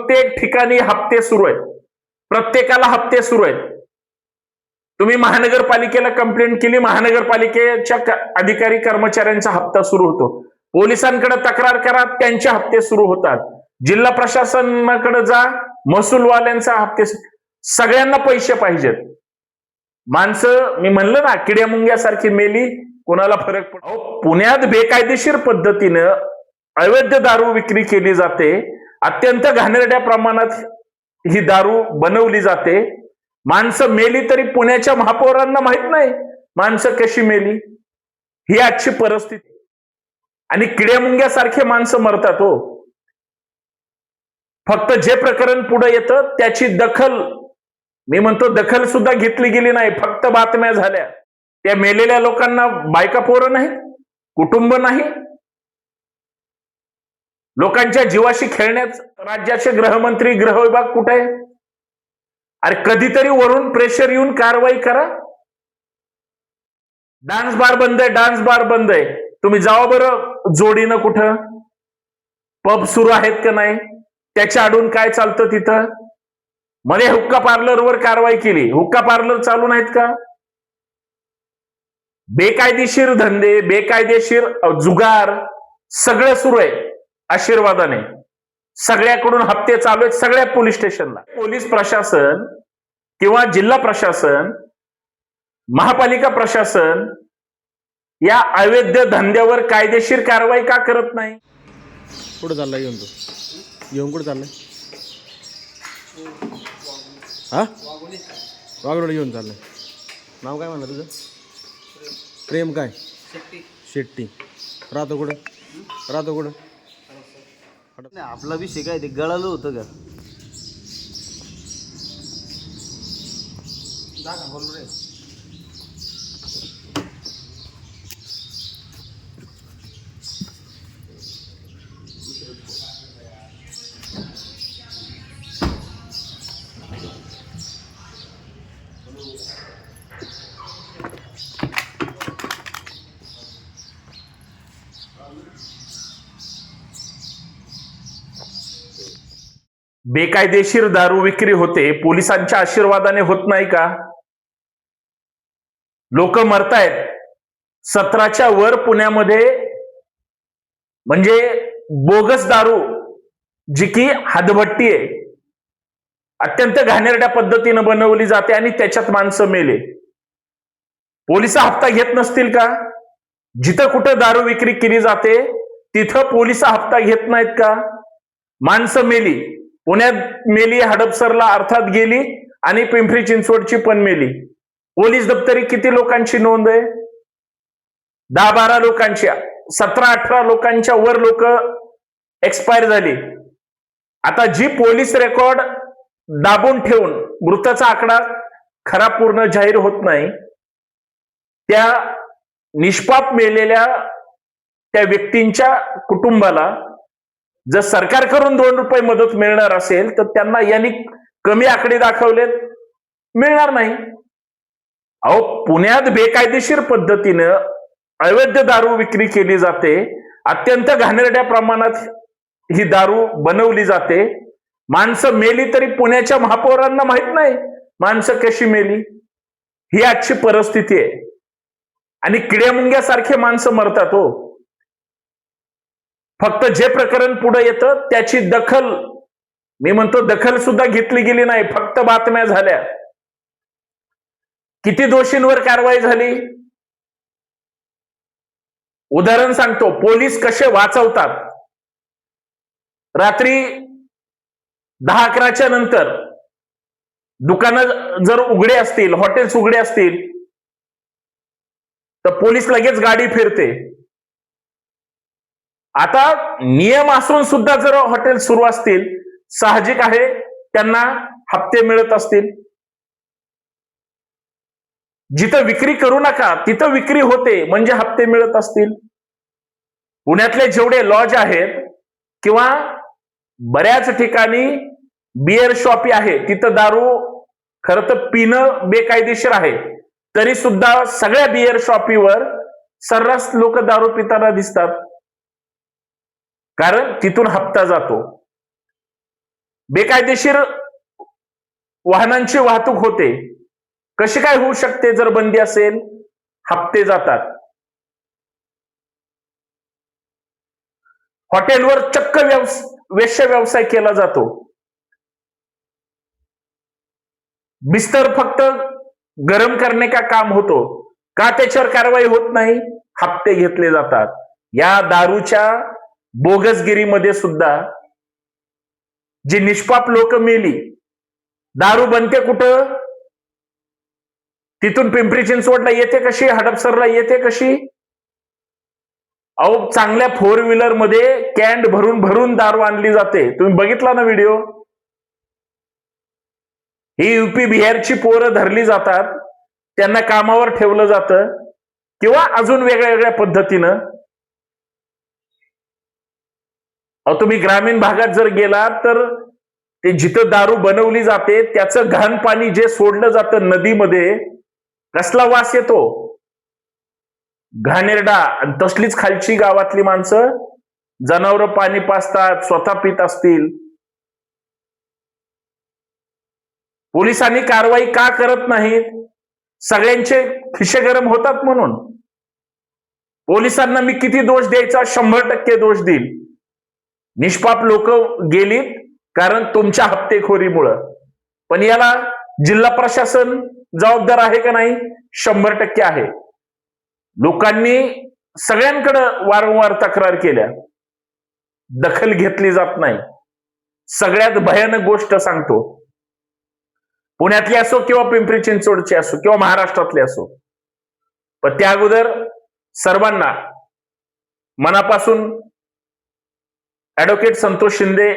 प्रत्येक ठिकाणी हप्ते सुरू आहेत, प्रत्येकाला हप्ते सुरू आहेत. तुम्ही महानगरपालिकेला कंप्लेंट केली, महानगरपालिकेच्या अधिकारी कर्मचाऱ्यांचा हप्ता सुरू होतो. पोलिसांकडे तक्रार करा, त्यांचे हप्ते सुरू होतात. जिल्हा प्रशासनाकडे जा, महसूलवाल्यांचा हप्ते. सगळ्यांना पैसे पाहिजेत. माणसं, मी म्हणलं ना, किड्या मुंग्यासारखी मेली, कोणाला फरक पडतो? पुण्यात बेकायदेशीर पद्धतीनं अवैध दारू विक्री केली जाते. अत्यंत घाणेरड्या प्रमाणात ही दारू बनवली जाते. माणसं मेली तरी पुण्याच्या महापौरांना माहित नाही माणसं कशी मेली. ही आजची परिस्थिती. आणि किड्या मुंग्यासारखे माणसं मरतात हो. फक्त जे प्रकरण पुढे येतं त्याची दखल, मी म्हणतो दखल सुद्धा घेतली गेली नाही. फक्त बातम्या झाल्या. त्या मेलेल्या लोकांना बायका पोरं नाहीत, कुटुंब नाही. लोकांच्या जीवाशी खेळण्यात राज्याचे गृहमंत्री, गृह विभाग कुठे आहे? अरे कधीतरी वरून प्रेशर येऊन कारवाई करा. डान्स बार बंद आहे, डान्स बार बंद आहे. तुम्ही जावा बरं जोडीनं कुठं. पब सुरू आहेत का नाही, त्याच्या आडून काय चालतं तिथं. मध्ये हुक्का पार्लरवर कारवाई केली. हुक्का पार्लर चालू नाहीत का? बेकायदेशीर धंदे, बेकायदेशीर जुगार सगळं सुरू आहे. आशीर्वादाने सगळ्याकडून हप्ते चालू आहेत, सगळ्या पोलीस स्टेशनला. पोलीस प्रशासन किंवा जिल्हा प्रशासन, महापालिका प्रशासन या अवैध धंद्यावर कायदेशीर कारवाई का करत नाही? कुठं चाललाय येऊन? तो येऊन कुठं चाललाय? हा, वागडोड येऊन चाललंय. नाव काय म्हणलं तुझं? प्रेम काय? शेट्टी. राहतो कुठं? राहतो कुठं? आपला विषय काय, ते गळालं होतं का? बोल रे. बेकायदेशीर दारू विक्री होते, पोलिसांच्या आशीर्वादाने होत नाही का? लोक मरतायत. 17च्या वर पुण्यामध्ये म्हणजे बोगस दारू, जी की हदभट्टी आहे, अत्यंत घाणेरड्या पद्धतीनं बनवली जाते आणि त्याच्यात माणसं मेले. पोलिस हप्ता घेत नसतील का? जिथं कुठं दारू विक्री केली जाते तिथं पोलिस हप्ता घेत नाहीत का? माणसं मेली, पुण्यात मेली, हडपसरला अर्थात गेली, आणि पिंपरी चिंचवडची पण मेली. पोलीस दप्तरी किती लोकांची नोंद आहे? 10-12 लोकांची. 17-18 लोकांच्या वर लोक एक्सपायर झाली. आता जी पोलीस रेकॉर्ड दाबून ठेवून मृताचा आकडा खरा पूर्ण जाहीर होत नाही, त्या निष्पाप मेलेल्या त्या व्यक्तींच्या कुटुंबाला जर सरकारकडून 2 रुपये मदत मिळणार असेल तर त्यांना यांनी कमी आकडे दाखवलेत, मिळणार नाही. अहो, पुण्यात बेकायदेशीर पद्धतीनं अवैध दारू विक्री केली जाते. अत्यंत घाणेरड्या प्रमाणात ही दारू बनवली जाते. माणसं मेली तरी पुण्याच्या महापौरांना माहित नाही माणसं कशी मेली. ही आजची परिस्थिती आहे. आणि किड्या मुंग्यासारखे माणसं मरतात हो. फक्त जे प्रकरण पुढे येतं त्याची दखल, मी म्हणतो दखल सुद्धा घेतली गेली नाही. फक्त बातम्या झाल्या. किती दोषींवर कारवाई झाली? उदाहरण सांगतो, पोलीस कसे वाचवतात. रात्री 10-11च्या नंतर दुकानं जर उघडे असतील, हॉटेल्स उघडे असतील, तर पोलीस लगेच गाडी फिरते. आता नियम असून सुद्धा जर हॉटेल सुरू असतील, साहजिक आहे त्यांना हप्ते मिळत असतील. जिथं विक्री करू नका तिथं विक्री होते म्हणजे हप्ते मिळत असतील. पुण्यातले जेवढे लॉज आहेत किंवा बऱ्याच ठिकाणी बिअर शॉपी आहे, तिथं दारू खरं तर पिणं बेकायदेशीर आहे, तरी सुद्धा सगळ्या बिअर शॉपीवर सर्रास लोक दारू पिताना दिसतात, कारण तिथून हप्ता जातो. बेकायदेशीर वाहनांची वाहतूक होते. कशी काय होऊ शकते जर बंदी असेल? हप्ते जातात. हॉटेलवर चक्क वेश्या व्यवसाय केला जातो. बिस्तर फक्त गरम करणे का काम होतो. का त्याच्यावर कारवाई होत नाही? हप्ते घेतले जातात. या दारूच्या बोगसगिरीमध्ये सुद्धा जी निष्पाप लोक मेली, दारू बनते कुठं? तिथून पिंपरी चिंचवडला येते कशी? हडपसरला येते कशी? अहो, चांगल्या 4 व्हीलर मध्ये कॅन भरून भरून दारू आणली जाते. तुम्ही बघितला ना व्हिडिओ? ही युपी बिहारची पोरं धरली जातात, त्यांना कामावर ठेवलं जातं किंवा अजून वेगळ्या वेगळ्या पद्धतीनं. अहो, तुम्ही ग्रामीण भागात जर गेला तर ते जिथं दारू बनवली जाते त्याचं घाण पाणी जे सोडलं जातं नदीमध्ये, कसला वास येतो, घाणेरडा. आणि तसलीच खालची गावातली माणसं जनावरं पाणी पाजतात, स्वतः पित असतील. पोलिसांनी कारवाई का करत नाहीत? सगळ्यांचे खिशे गरम होतात म्हणून. पोलिसांना मी किती दोष द्यायचा? 100% दोष देईल. निष्पाप लोक गेलीत कारण तुमच्या हप्तेखोरीमुळं. पण याला जिल्हा प्रशासन जबाबदार आहे का नाही? 100% आहे. लोकांनी सगळ्यांकडे वारंवार तक्रार केल्या, दखल घेतली जात नाही. सगळ्यात भयानक गोष्ट सांगतो, पुण्यातली असो किंवा पिंपरी चिंचवडची असो किंवा महाराष्ट्रातली असो, पण त्या अगोदर सर्वांना मनापासून ऍडव्होकेट संतोष शिंदे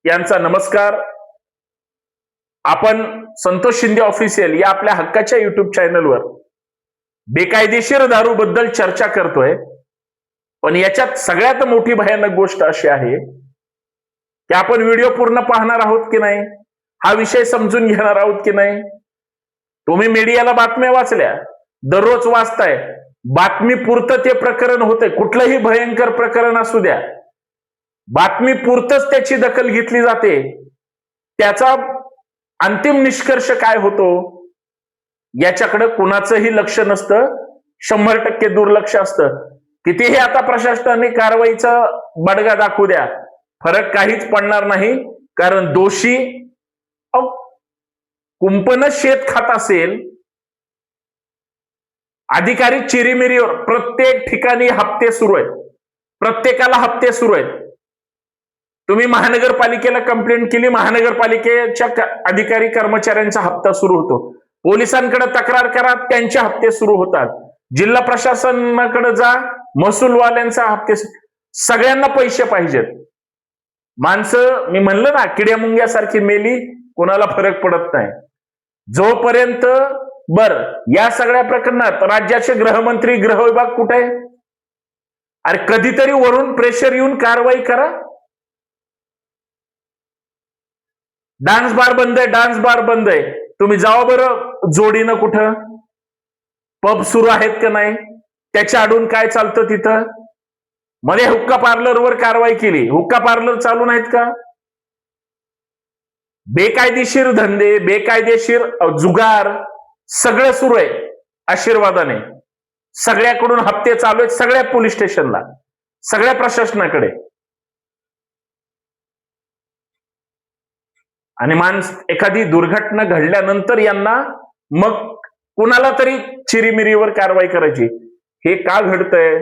यांचा नमस्कार. आपण संतोष शिंदे ऑफिशियल या आपल्या हक्काच्या युट्यूब चॅनलवर बेकायदेशीर दारू बद्दल चर्चा करतोय. पण याच्यात सगळ्यात मोठी भयानक गोष्ट अशी आहे की आपण व्हिडिओ पूर्ण पाहणार आहोत की नाही, हा विषय समजून घेणार आहोत की नाही. तुम्ही मीडियाला बातम्या वाचल्या, दररोज वाचताय, बातमी पुरतं ते प्रकरण होतंय. कुठलंही भयंकर प्रकरण असू द्या, बातमी पुरतच त्याची दखल घेतली जाते. त्याचा अंतिम निष्कर्ष काय होतो याच्याकडे कुणाचंही लक्ष नसतं. 100% दुर्लक्ष असतं. कितीही आता प्रशासनाने कारवाईचा बडगा दाखवू द्या, फरक काहीच पडणार नाही. कारण दोषी कुंपण शेत खात असेल, अधिकारी चिरीमिरीवर, प्रत्येक ठिकाणी हप्ते सुरू आहेत, प्रत्येकाला हप्ते सुरू आहेत. तुम्ही महानगरपालिकेला कंप्लेंट केली, महानगरपालिकेच्या अधिकारी कर्मचाऱ्यांचा हप्ता सुरू होतो. पोलिसांकडे तक्रार करा, त्यांचे हप्ते सुरू होतात. जिल्हा प्रशासनाकडे जा, महसूलवाल्यांचा हप्ते. सगळ्यांना पैसे पाहिजेत. माणसं, मी म्हणलं ना, किड्या मुंग्यासारखी मेली, कोणाला फरक पडत नाही. जोपर्यंत या सगळ्या प्रकरणात राज्याचे गृहमंत्री, गृह विभाग कुठे आहे? अरे कधीतरी वरून प्रेशर येऊन कारवाई करा. डान्स बार बंद आहे, डान्स बार बंद आहे. तुम्ही जावा बरं जोडीनं कुठं. पब सुरू आहेत का नाही, त्याच्या आडून काय चालतं तिथं. मध्ये हुक्का पार्लरवर कारवाई केली, हुक्का पार्लर चालू नाहीत का? बेकायदेशीर धंदे, बेकायदेशीर जुगार सगळं सुरू आहे आशीर्वादाने. सगळ्याकडून हप्ते चालू आहेत, सगळ्या पोलीस स्टेशनला, सगळ्या प्रशासनाकडे. आणि एखादी दुर्घटना घडल्यानंतर यांना मग कुणाला तरी चिरीमिरीवर कारवाई करायची. हे का घडतंय?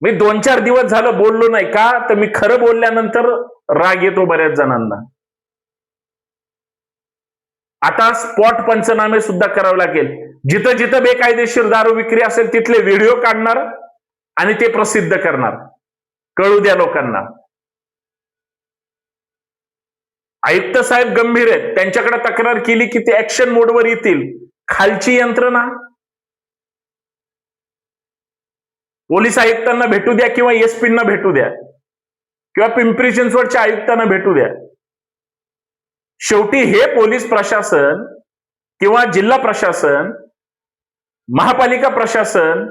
मी 2-4 दिवस झालं बोललो नाही का, तर मी खरं बोलल्यानंतर राग येतो बऱ्याच जणांना. आता स्पॉट पंचनामे सुद्धा करावे लागेल. जिथं जिथं बेकायदेशीर दारू विक्री असेल तिथले व्हिडिओ काढणार आणि ते प्रसिद्ध करणार. कळू द्या लोकांना. आयुक्त साहेब गंभीर आहेत, त्यांच्याकडे तक्रार केली की ते ऍक्शन मोडवर येतील. खालची यंत्रणा, पोलीस आयुक्तांना भेटू द्या किंवा एसपींना भेटू द्या किंवा पिंपरी चिंचवडच्या आयुक्तांना भेटू द्या. शेवटी हे पोलीस प्रशासन किंवा जिल्हा प्रशासन, महापालिका प्रशासन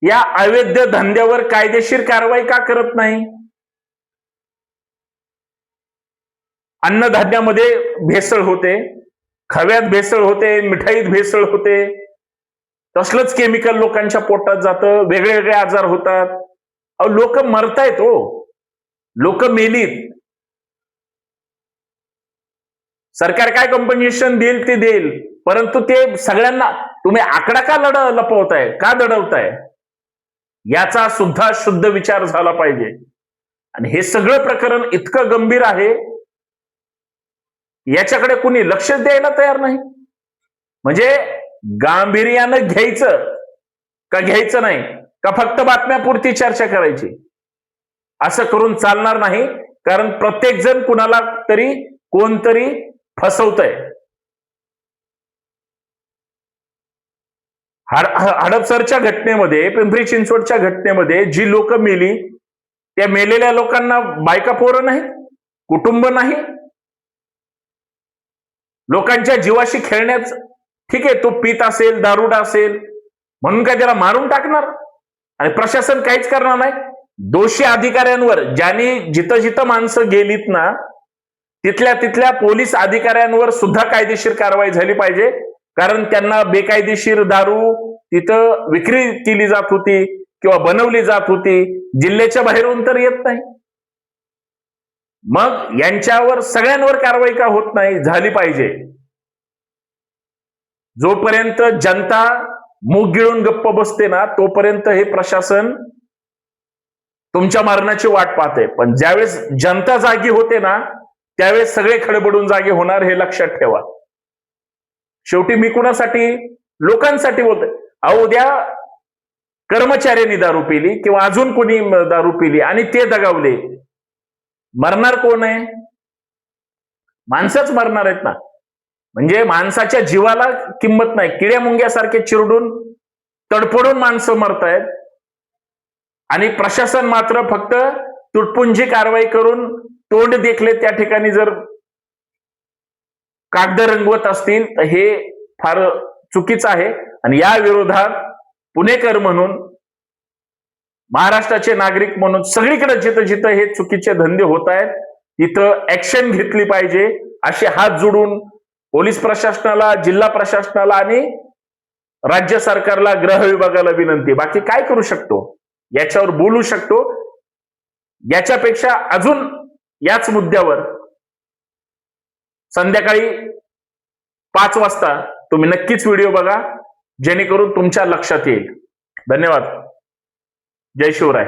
या अवैध धंद्यावर कायदेशीर कारवाई का करत नाही? अन्नधान्यामध्ये भेसळ होते, खव्यात भेसळ होते, मिठाईत भेसळ होते, तसलंच केमिकल लोकांच्या पोटात जातं, वेगळे वेगळे आजार होतात. अहो लोक मरतायत हो, लोक मेलीत. सरकार काय कॉम्पन्सेशन देईल ते देईल, परंतु ते सगळ्यांना तुम्ही आकडा का लपवताय, का दडवताय, याचा सुद्धा शुद्ध विचार झाला पाहिजे. आणि हे सगळं प्रकरण इतकं गंभीर आहे, याच्याकडे कुणी लक्ष द्यायला तयार नाही. म्हणजे गांभीर्यानं घ्यायचं का घ्यायचं नाही, का फक्त बातम्यापुरती चर्चा करायची, असं करून चालणार नाही. कारण प्रत्येक जण कुणाला तरी कोणतरी फसवतंय. हडपसरच्या घटनेमध्ये, पिंपरी चिंचवडच्या घटनेमध्ये जी लोक मेली, त्या मेलेल्या लोकांना बायका पोरं नाही, कुटुंब नाही. लोकांच्या जीवाशी खेळण्याच, ठीक आहे तो पीत असेल, दारुडा असेल म्हणून काय त्याला मारून टाकणार आणि प्रशासन काहीच करणार नाही. दोषी अधिकाऱ्यांवर, ज्यांनी जिथं जिथं माणसं गेलीत ना, तिथल्या पोलीस अधिकाऱ्यांवर सुद्धा कायदेशीर कारवाई झाली पाहिजे. कारण त्यांना बेकायदेशीर दारू तिथं विक्री केली जात होती किंवा बनवली जात होती, जिल्ह्याच्या बाहेरून तर येत नाही. मग यांच्यावर सगळ्यांवर कारवाई का होत नाही, झाली पाहिजे. जोपर्यंत जनता मूग गिळून गप्प बसते ना, तोपर्यंत हे प्रशासन तुमच्या मरणाची वाट पाहते. पण ज्यावेळेस जनता जागी होते ना, त्यावेळेस सगळे खडबडून जागे होणार, हे लक्षात ठेवा. शेवटी मी कुणासाठी, लोकांसाठी बोलतोय. अहो उद्या कर्मचाऱ्यांनी दारू पिली किंवा अजून कोणी दारू पिली आणि ते दगावले, मरणार कोण आहे? माणसंच मरणार आहेत ना. म्हणजे माणसाच्या जीवाला किंमत नाही, किड्या मुंग्यासारखे चिरडून तडफडून माणसं मरतायत आणि प्रशासन मात्र फक्त तुटपुंजी कारवाई करून तोंड देखले त्या ठिकाणी जर कागद रंगवत असतील तर हे फार चुकीचं आहे. आणि या विरोधात पुणेकर म्हणून, महाराष्ट्राचे नागरिक म्हणून सगळीकडे जिथं जिथं हे चुकीचे धंदे होत आहेत तिथं ऍक्शन घेतली पाहिजे, असे हात जोडून पोलीस प्रशासनाला, जिल्हा प्रशासनाला आणि राज्य सरकारला, गृह विभागाला विनंती. बाकी काय करू शकतो, याच्यावर बोलू शकतो. याच्यापेक्षा अजून याच मुद्द्यावर संध्याकाळी 5 वाजता तुम्ही नक्कीच व्हिडिओ बघा, जेणेकरून तुमच्या लक्षात येईल. धन्यवाद. जय शिवराय.